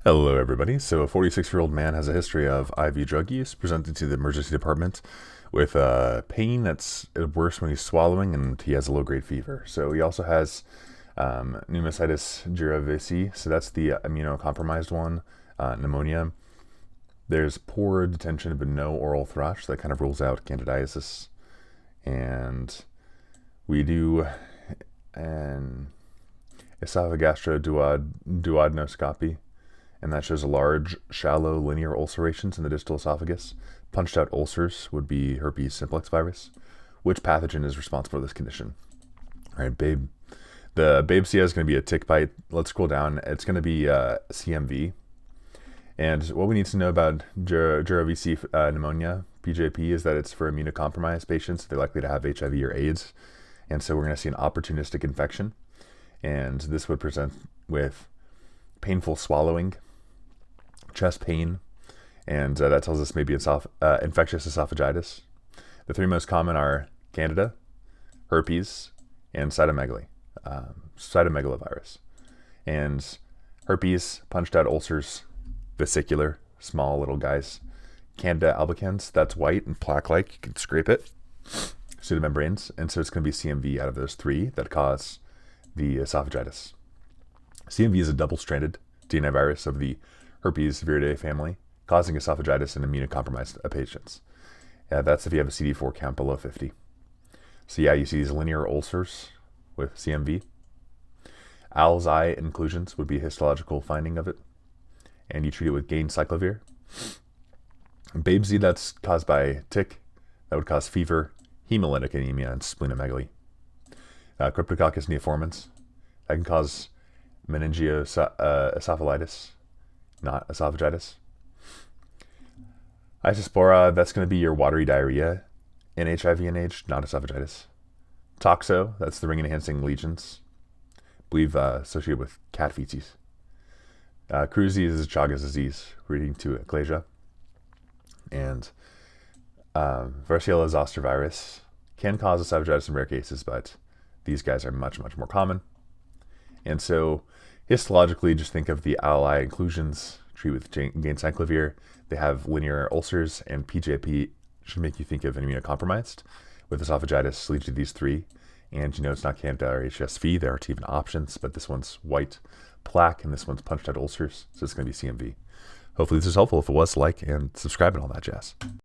Hello, everybody. So, a 46-year-old man has a history of IV drug use, presented to the emergency department with pain that's worse when he's swallowing, and he has a low-grade fever. So, he also has pneumocystis jirovecii, so that's the immunocompromised one, pneumonia. There's poor detention but no oral thrush, that kind of rules out candidiasis. And we do an esophagastroduodenoscopy, and that shows a large, shallow, linear ulcerations in the distal esophagus. Punched out ulcers would be herpes simplex virus. Which pathogen is responsible for this condition? All right, babe. The babe CS is going to be a tick bite. Let's scroll down. It's going to be CMV. And what we need to know about jirovecii pneumonia, PJP, is that it's for immunocompromised patients. They're likely to have HIV or AIDS. And so we're going to see an opportunistic infection. And this would present with painful swallowing, chest pain, and that tells us maybe it's infectious esophagitis. The three most common are Candida, herpes, and cytomegalovirus. And herpes, punched out ulcers, vesicular, small little guys. Candida albicans, that's white and plaque-like. You can scrape it. Pseudomembranes, and so it's going to be CMV out of those three that cause the esophagitis. CMV is a double-stranded DNA virus of the herpes viridae family, causing esophagitis in immunocompromised patients. That's if you have a CD4 count below 50. So yeah, you see these linear ulcers with CMV. Owl's eye inclusions would be a histological finding of it, and you treat it with gain-cyclovir. Babe Z, that's caused by tick. That would cause fever, hemolytic anemia, and splenomegaly. Cryptococcus neoformans, that can cause meningoencephalitis, not esophagitis. Isospora, that's going to be your watery diarrhea in HIV and AIDS, not esophagitis. Toxo, that's the ring-enhancing lesions, I believe associated with cat feces. Cruzi is Chagas disease, leading to achalasia. And Varicella zoster virus can cause esophagitis in rare cases, but these guys are much, much more common. And so histologically, just think of the owl eye inclusions, treat with gain-cyclovir. They have linear ulcers, and PJP should make you think of immunocompromised. With esophagitis, leads to these three. And you know it's not Candida or HSV. There aren't even options, but this one's white plaque, and this one's punched out ulcers, so it's going to be CMV. Hopefully this is helpful. If it was, like and subscribe and all that jazz.